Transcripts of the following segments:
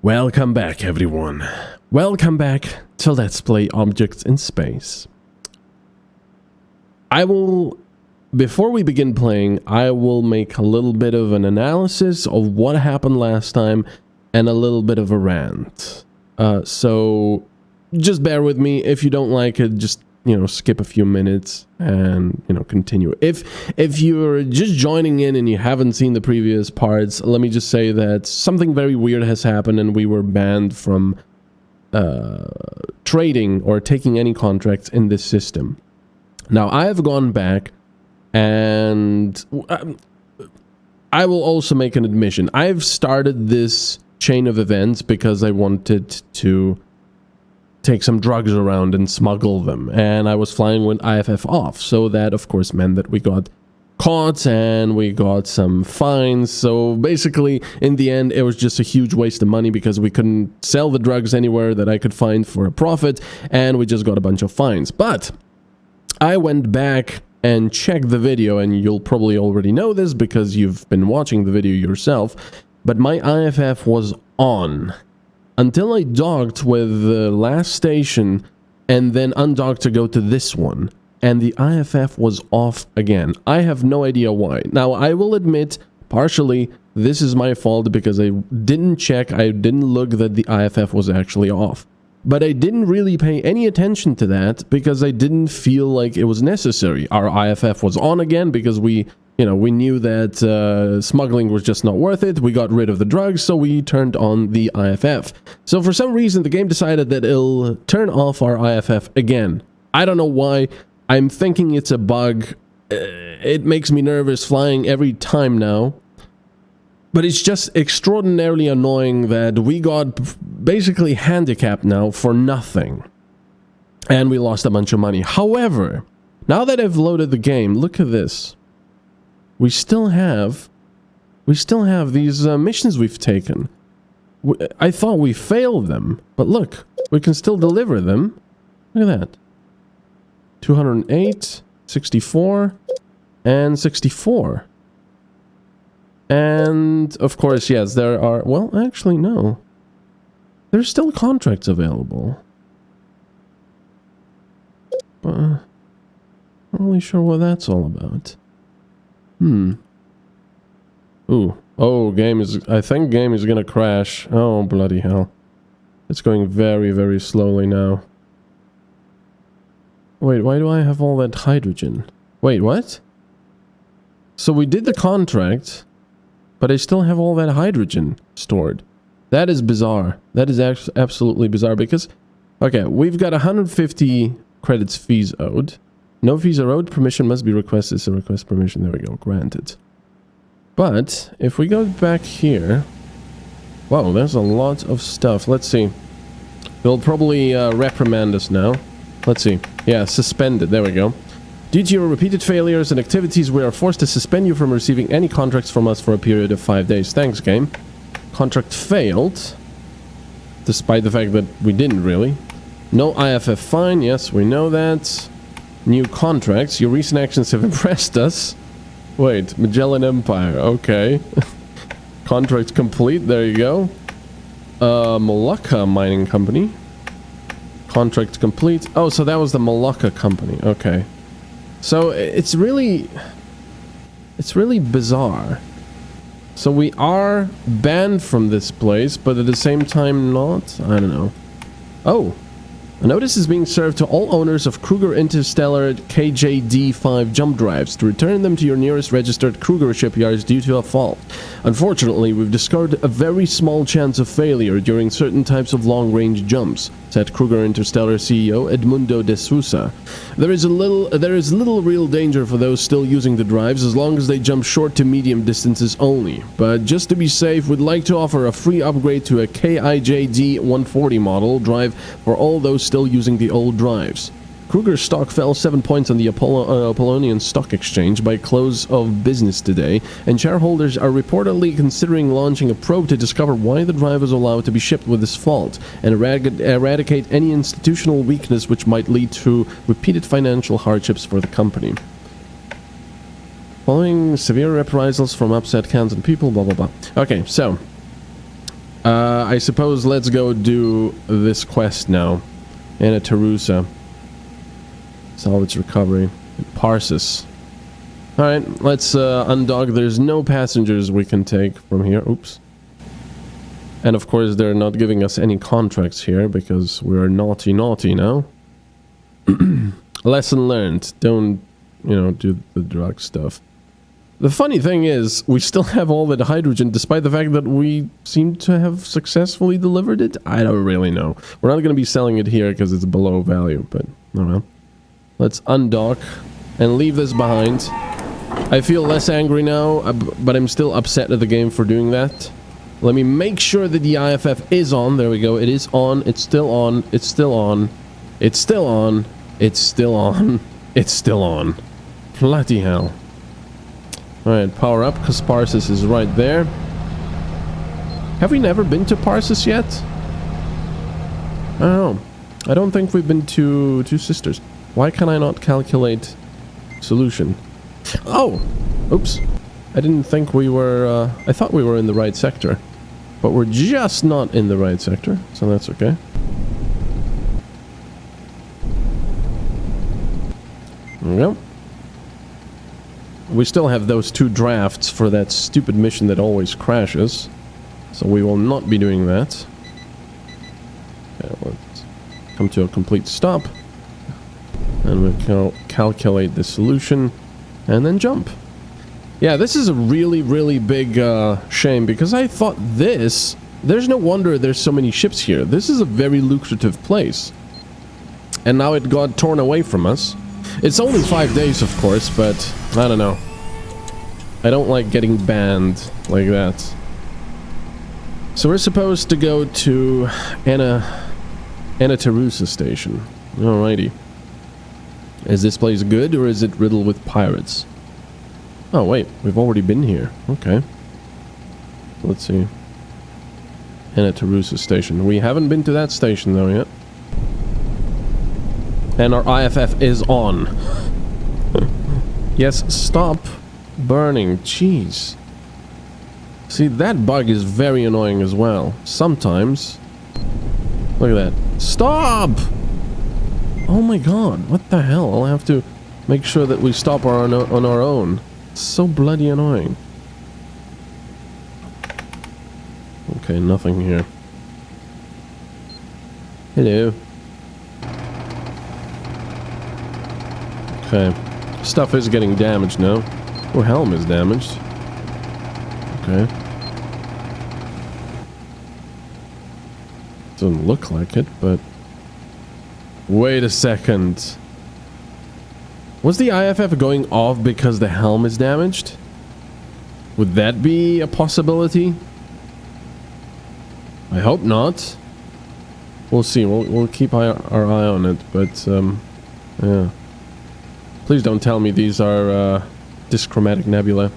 Welcome back, everyone. Welcome back to Let's Play Objects in Space. Before we begin playing, I will make a little bit of an analysis of what happened last time and a little bit of a rant. So just bear with me. If you don't like it, just, skip a few minutes and, continue. If you're just joining in and you haven't seen the previous parts, let me just say that something very weird has happened and we were banned from trading or taking any contracts in this system. Now, I have gone back and I will also make an admission. I've started this chain of events because I wanted to take some drugs around and smuggle them, and I was flying with IFF off, so that of course meant that we got caught and we got some fines. So basically in the end it was just a huge waste of money because we couldn't sell the drugs anywhere that I could find for a profit, and we just got a bunch of fines. But I went back and checked the video, and you'll probably already know this because you've been watching the video yourself, but my IFF was on until I docked with the last station and then undocked to go to this one, and the IFF was off again. I have no idea why. Now, I will admit, partially, this is my fault because I didn't check, I didn't look that the IFF was actually off. But I didn't really pay any attention to that because I didn't feel like it was necessary. Our IFF was on again because we knew that smuggling was just not worth it. We got rid of the drugs, so we turned on the IFF. So for some reason, the game decided that it'll turn off our IFF again. I don't know why. I'm thinking it's a bug. It makes me nervous flying every time now. But it's just extraordinarily annoying that we got basically handicapped now for nothing. And we lost a bunch of money. However, now that I've loaded the game, look at this. We still have these missions we've taken. I thought we failed them, but look, we can still deliver them. Look at that. 208, 64, and 64. And, of course, yes, there are... Well, actually, no. There's still contracts available. But I'm not really sure what that's all about. Ooh. Oh, I think game is gonna crash. Oh, bloody hell. It's going very, very slowly now. Wait, why do I have all that hydrogen? Wait, what? So we did the contract, but I still have all that hydrogen stored. That is bizarre. That is absolutely bizarre because... Okay, we've got 150 credits fees owed. No fees are owed. Permission must be requested. So request permission. There we go. Granted. But if we go back here... Wow, there's a lot of stuff. Let's see. They'll probably reprimand us now. Let's see. Yeah, suspended. There we go. Due to your repeated failures and activities, we are forced to suspend you from receiving any contracts from us for a period of 5 days. Thanks, game. Contract failed. Despite the fact that we didn't really. No IFF fine. Yes, we know that. New contracts. Your recent actions have impressed us. Wait, Magellan Empire. Okay. Contract complete. There you go. Malacca Mining Company. Contract complete. Oh, so that was the Malacca Company. Okay. So it's really bizarre. So we are banned from this place, but at the same time not. I don't know. Oh. A notice is being served to all owners of Kruger Interstellar KJD-5 jump drives to return them to your nearest registered Kruger shipyards due to a fault. Unfortunately, we've discovered a very small chance of failure during certain types of long-range jumps, said Kruger Interstellar CEO Edmundo de Sousa. There is little real danger for those still using the drives as long as they jump short to medium distances only. But just to be safe, we'd like to offer a free upgrade to a KIJD-140 model drive for all those still using the old drives. Kruger's stock fell 7 points on the Apollonian Stock Exchange by close of business today, and shareholders are reportedly considering launching a probe to discover why the drive was allowed to be shipped with this fault, and eradicate any institutional weakness which might lead to repeated financial hardships for the company. Following severe reprisals from upset Kansan people, blah blah blah. Okay, so I suppose let's go do this quest now. In a Tarusa. Salvage recovery. Parsis. Alright, let's undock. There's no passengers we can take from here. Oops. And of course they're not giving us any contracts here because we're naughty now. Lesson learned. Don't, you know, do the drug stuff. The funny thing is, we still have all that hydrogen despite the fact that we seem to have successfully delivered it. I don't really know. We're not going to be selling it here because it's below value, but oh well. Let's undock and leave this behind. I feel less angry now, but I'm still upset at the game for doing that. Let me make sure that the IFF is on. There we go. It is on. It's still on. It's still on. It's still on. It's still on. It's still on. Bloody hell. Alright, power up, because Parsis is right there. Have we never been to Parsis yet? I don't know. I don't think we've been to Two Sisters. Why can I not calculate solution? Oh! Oops. I didn't think we were... I thought we were in the right sector. But we're just not in the right sector, so that's okay. There we go. We still have those 2 drafts for that stupid mission that always crashes. So we will not be doing that. Okay, let's come to a complete stop. And we calculate the solution. And then jump. Yeah, this is a really big shame. Because I thought this... There's no wonder there's so many ships here. This is a very lucrative place. And now it got torn away from us. It's only 5 days, of course, but I don't know. I don't like getting banned like that. So we're supposed to go to Tarusa station. Alrighty. Is this place good or is it riddled with pirates? Oh wait, we've already been here. Okay. Let's see. Tarusa station. We haven't been to that station though yet. And our IFF is on. Yes, stop burning. Jeez. See, that bug is very annoying as well. Sometimes. Look at that. Stop! Oh my god, what the hell? I'll have to make sure that we stop on our own. It's so bloody annoying. Okay, nothing here. Hello. Okay. Stuff is getting damaged now. Oh, helm is damaged. Okay. Doesn't look like it, but... Wait a second. Was the IFF going off because the helm is damaged? Would that be a possibility? I hope not. We'll see. We'll keep our eye on it, but, yeah. Please don't tell me these are dichromatic nebula.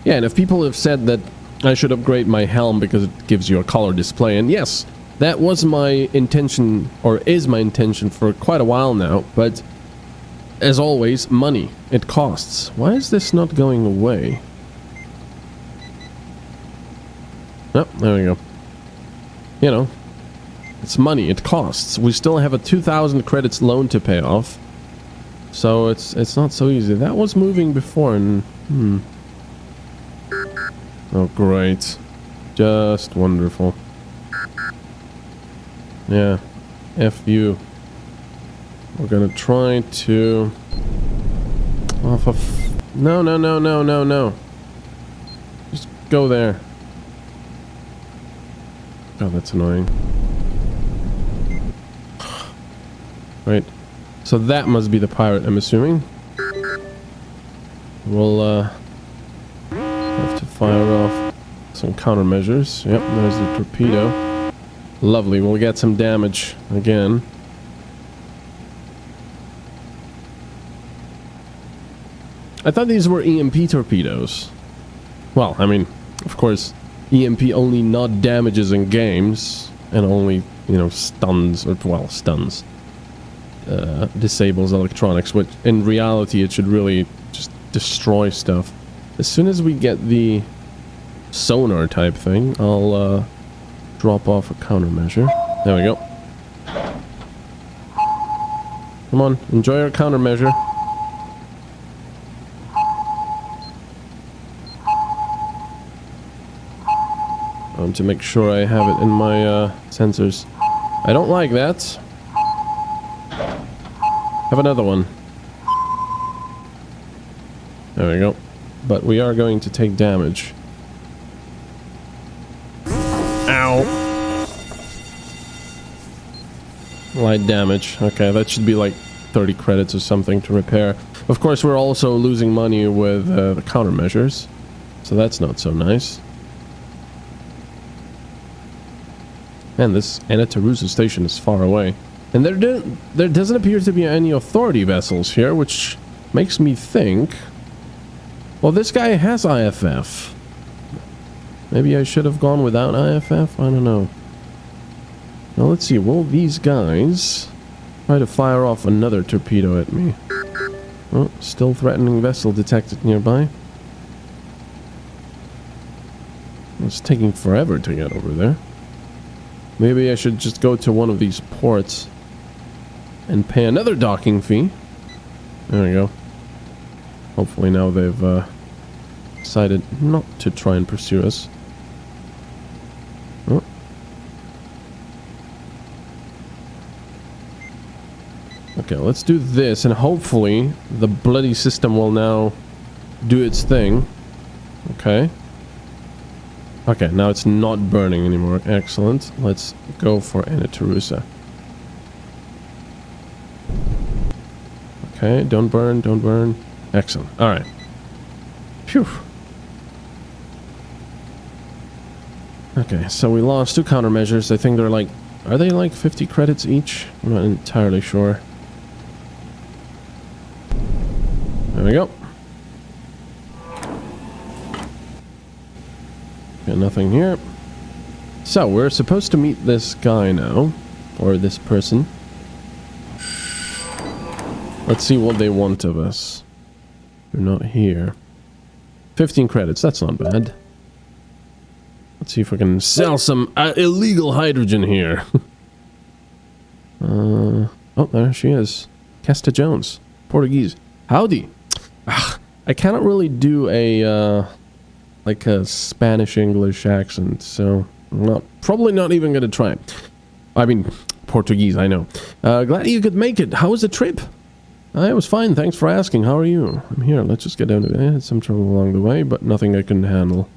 Yeah, and if people have said that I should upgrade my helm because it gives you a color display, and yes, that was my intention, or is my intention for quite a while now, but as always, money. It costs. Why is this not going away? Oh, there we go. You know, it's money. It costs. We still have a 2,000 credits loan to pay off. So it's not so easy. That was moving before and... Oh, great. Just wonderful. Yeah. F you. We're gonna try to... Oh, for no. Just go there. Oh, that's annoying. Right. So that must be the pirate, I'm assuming. We'll have to fire off some countermeasures. Yep, there's the torpedo. Lovely, we'll get some damage again. I thought these were EMP torpedoes. Well, I mean, of course, EMP only not damages in games, and only, you know, stuns, or, well, stuns. Disables electronics, which in reality it should really just destroy stuff. As soon as we get the sonar type thing, I'll drop off a countermeasure. There we go. Come on, enjoy our countermeasure. I want to make sure I have it in my sensors. I don't like that. Have another one. There we go. But we are going to take damage. Ow! Light damage. Okay, that should be like 30 credits or something to repair. Of course, we're also losing money with the countermeasures. So that's not so nice. Man, this Anatarusa station is far away. And there doesn't appear to be any authority vessels here, which makes me think... Well, this guy has IFF. Maybe I should have gone without IFF? I don't know. Now, let's see. Will these guys try to fire off another torpedo at me? Oh, still threatening vessel detected nearby. It's taking forever to get over there. Maybe I should just go to one of these ports and pay another docking fee. There we go. Hopefully now they've decided not to try and pursue us. Oh. Okay, let's do this, and hopefully the bloody system will now do its thing. Okay. Okay, now it's not burning anymore. Excellent. Let's go for Anatarusa. Okay, don't burn, don't burn. Excellent. Alright. Phew. Okay, so we lost 2 countermeasures. I think they're like... Are they like 50 credits each? I'm not entirely sure. There we go. Okay, nothing here. So, we're supposed to meet this guy now. Or this person. Let's see what they want of us. They're not here. 15 credits, that's not bad. Let's see if we can sell some illegal hydrogen here. Oh, there she is. Casta Jones. Portuguese. Howdy. I cannot really do a, like a Spanish-English accent, so I'm probably not even going to try. I mean, Portuguese, I know. Glad you could make it. How was the trip? I was fine, thanks for asking. How are you? I'm here, let's just get down to it. I had some trouble along the way, but nothing I couldn't handle.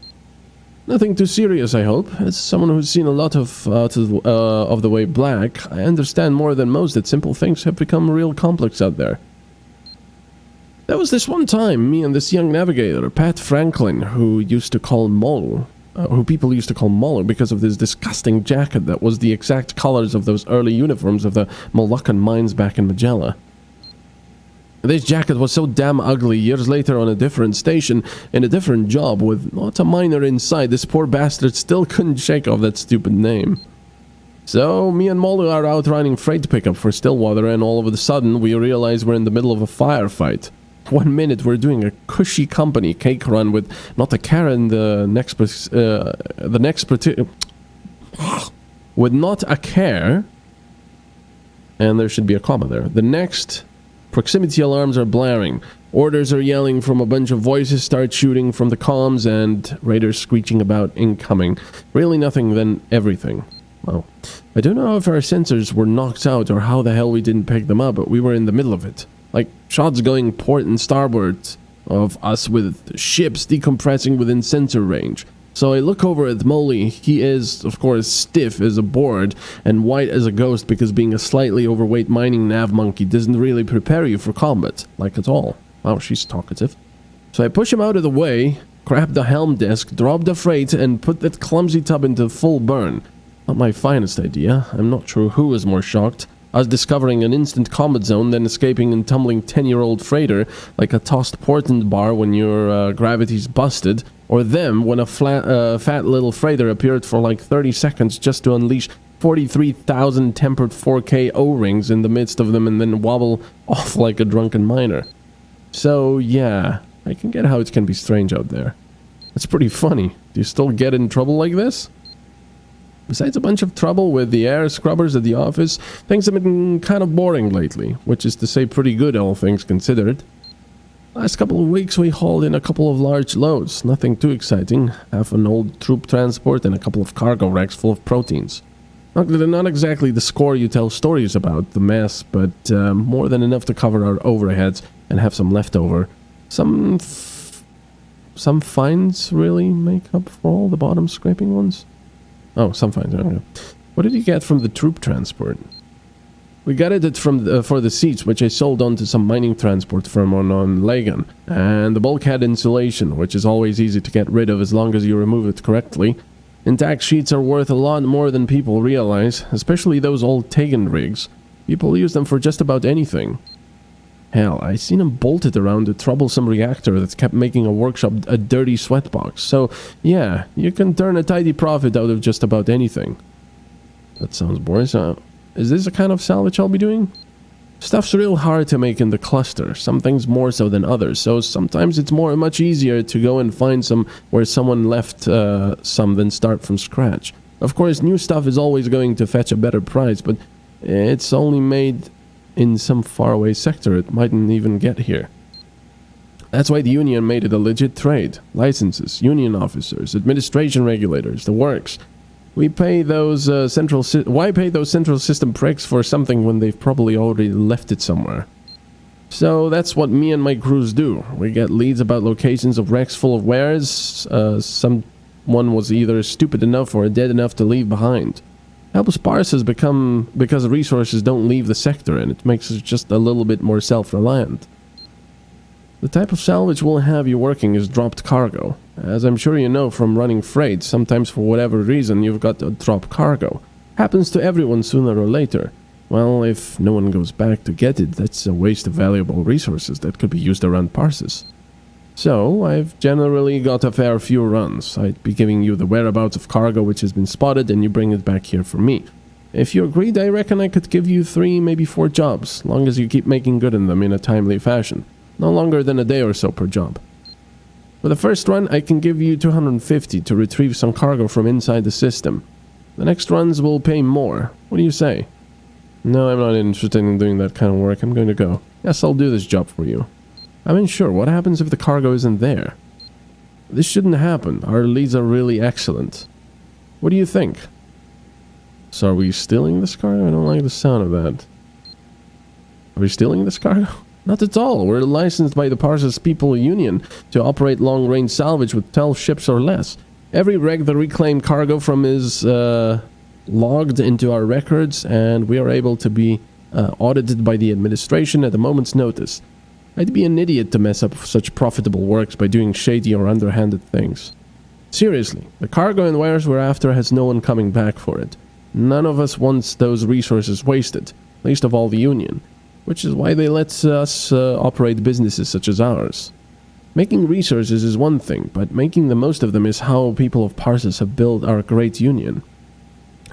Nothing too serious, I hope. As someone who's seen a lot of the way black, I understand more than most that simple things have become real complex out there. There was this one time, me and this young navigator, Pat Franklin, who used to call Molo, who people used to call Molo because of this disgusting jacket that was the exact colors of those early uniforms of the Moluccan mines back in Magellan. This jacket was so damn ugly. Years later on a different station, in a different job, with not a miner inside, this poor bastard still couldn't shake off that stupid name. So, me and Molo are out running freight pickup for Stillwater, and all of a sudden, we realize we're in the middle of a firefight. 1 minute we're doing a cushy company cake run with not a care in with not a care, and there should be a comma there. The next, proximity alarms are blaring. Orders are yelling from a bunch of voices, start shooting from the comms, and raiders screeching about incoming. Really nothing, then everything. Well, I don't know if our sensors were knocked out or how the hell we didn't pick them up, but we were in the middle of it. Like, shots going port and starboard of us with ships decompressing within sensor range. So I look over at Molly. He is, of course, stiff as a board and white as a ghost because being a slightly overweight mining nav monkey doesn't really prepare you for combat, like at all. Wow, she's talkative. So I push him out of the way, grab the helm desk, drop the freight, and put that clumsy tub into full burn. Not my finest idea. I'm not sure who was more shocked. Us discovering an instant combat zone, then escaping and tumbling 10-year-old freighter like a tossed portent bar when your gravity's busted, or them when a fat little freighter appeared for like 30 seconds just to unleash 43,000 tempered 4K O-rings in the midst of them and then wobble off like a drunken miner. So yeah, I can get how it can be strange out there. That's pretty funny. Do you still get in trouble like this? Besides a bunch of trouble with the air scrubbers at the office, things have been kind of boring lately, which is to say pretty good, all things considered. Last couple of weeks we hauled in a couple of large loads, nothing too exciting, half an old troop transport and a couple of cargo racks full of proteins. Not exactly the score you tell stories about, the mess, but more than enough to cover our overheads and have some leftover. Some fines really make up for all the bottom scraping ones? Oh, some fines, okay. What did you get from the troop transport? We got it from for the seats, which I sold on to some mining transport firm on Lagan, and the bulkhead insulation, which is always easy to get rid of as long as you remove it correctly. Intact sheets are worth a lot more than people realize, especially those old Tegan rigs. People use them for just about anything. Hell, I seen them bolted around a troublesome reactor that kept making a workshop a dirty sweatbox. So, yeah, you can turn a tidy profit out of just about anything. That sounds boring. So, is this the kind of salvage I'll be doing? Stuff's real hard to make in the cluster, some things more so than others, so sometimes it's much easier to go and find some where someone left some than start from scratch. Of course, new stuff is always going to fetch a better price, but it's only made in some faraway sector. It mightn't even get here. That's why the union made it a legit trade. Licenses, union officers, administration regulators, the works. We pay those why pay those central system pricks for something when they've probably already left it somewhere? So that's what me and my crews do. We get leads about locations of wrecks full of wares someone was either stupid enough or dead enough to leave behind. Helps parse us because resources don't leave the sector, and it makes us just a little bit more self-reliant. The type of salvage we'll have you working is dropped cargo. As I'm sure you know from running freight, sometimes for whatever reason you've got to drop cargo. Happens to everyone sooner or later. Well, if no one goes back to get it, that's a waste of valuable resources that could be used around parses. So, I've generally got a fair few runs. I'd be giving you the whereabouts of cargo which has been spotted, and you bring it back here for me. If you agreed, I reckon I could give you 3, maybe 4 jobs, long as you keep making good on them in a timely fashion. No longer than a day or so per job. For the first run, I can give you 250 to retrieve some cargo from inside the system. The next runs will pay more. What do you say? No, I'm not interested in doing that kind of work. I'm going to go. Yes, I'll do this job for you. I mean, sure, what happens if the cargo isn't there? This shouldn't happen. Our leads are really excellent. What do you think? So are we stealing this cargo? I don't like the sound of that. Are we stealing this cargo? Not at all. We're licensed by the Parses People Union to operate long-range salvage with 12 ships or less. Every wreck the reclaimed cargo from is logged into our records, and we are able to be audited by the administration at a moment's notice. I'd be an idiot to mess up such profitable works by doing shady or underhanded things. Seriously, the cargo and wares we're after has no one coming back for it. None of us wants those resources wasted, least of all the Union, which is why they let us operate businesses such as ours. Making resources is one thing, but making the most of them is how people of Parses have built our great Union.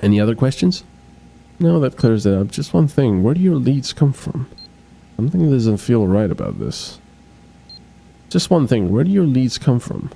Any other questions? No, that clears it up. Just one thing, where do your leads come from? Something doesn't feel right about this. Just one thing, where do your leads come from?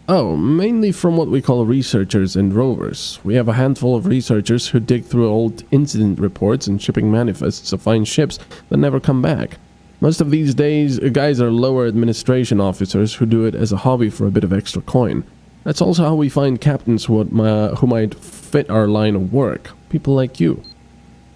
Oh, mainly from what we call researchers and rovers. We have a handful of researchers who dig through old incident reports and shipping manifests to find ships that never come back. Most of these guys are lower administration officers who do it as a hobby for a bit of extra coin. That's also how we find captains who might fit our line of work. People like you.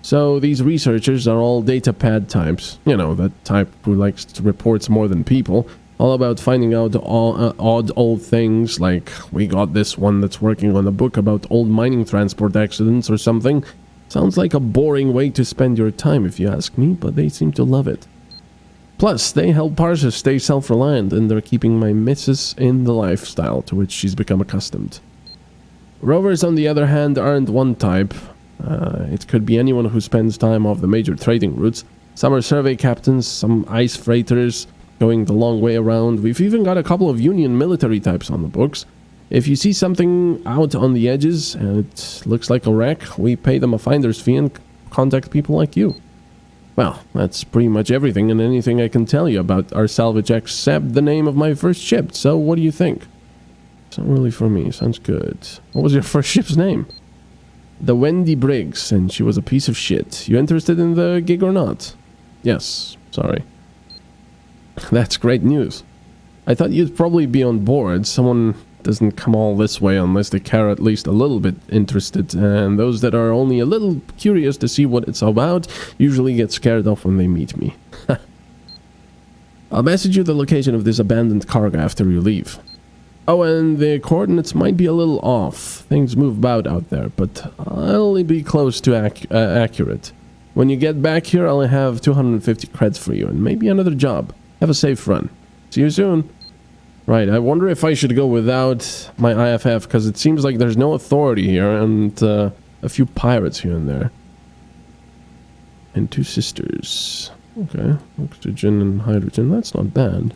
So these researchers are all data pad types. You know, that type who likes to reports more than people. All about finding out odd old things, like we got this one that's working on a book about old mining transport accidents or something. Sounds like a boring way to spend your time if you ask me, but they seem to love it. Plus, they help Parses stay self-reliant, and they're keeping my missus in the lifestyle to which she's become accustomed. Rovers, on the other hand, aren't one type. It could be anyone who spends time off the major trading routes. Some are survey captains, some ice freighters, going the long way around. We've even got a couple of Union military types on the books. If you see something out on the edges and it looks like a wreck, we pay them a finder's fee and contact people like you. Well, that's pretty much everything and anything I can tell you about our salvage except the name of my first ship, so what do you think? It's not really for me. Sounds good. What was your first ship's name? The Wendy Briggs, and she was a piece of shit. You interested in the gig or not? Yes. Sorry. That's great news. I thought you'd probably be on board. Someone doesn't come all this way unless they care at least a little bit interested, and those that are only a little curious to see what it's about usually get scared off when they meet me. I'll message you the location of this abandoned cargo after you leave. Oh, and the coordinates might be a little off. Things move about out there, but I'll only be close to accurate. When you get back here, I'll have 250 creds for you, and maybe another job. Have a safe run. See you soon. Right, I wonder if I should go without my IFF, because it seems like there's no authority here, and a few pirates here and there. And 2 sisters. Okay, oxygen and hydrogen, that's not bad.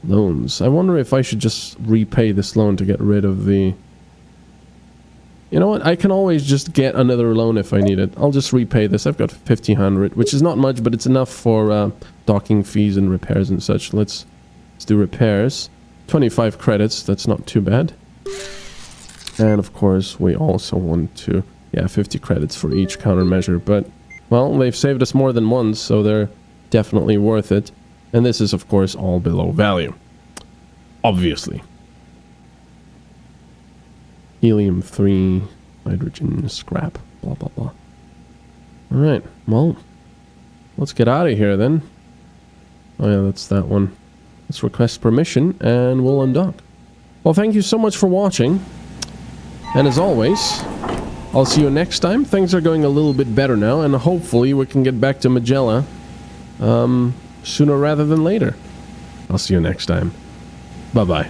Loans. I wonder if I should just repay this loan to get rid of the... You know what, I can always just get another loan if I need it. I'll just repay this. I've got 1,500, which is not much, but it's enough for docking fees and repairs and such. Let's do repairs. 25 credits, that's not too bad. And of course, we also want to... Yeah, 50 credits for each countermeasure, but... Well, they've saved us more than once, so they're definitely worth it. And this is, of course, all below value. Obviously. Helium-3, hydrogen, scrap, blah, blah, blah. Alright, well, let's get out of here then. Oh yeah, that's that one. Let's request permission, and we'll undock. Well, thank you so much for watching. And as always, I'll see you next time. Things are going a little bit better now, and hopefully we can get back to Magella sooner rather than later. I'll see you next time. Bye-bye.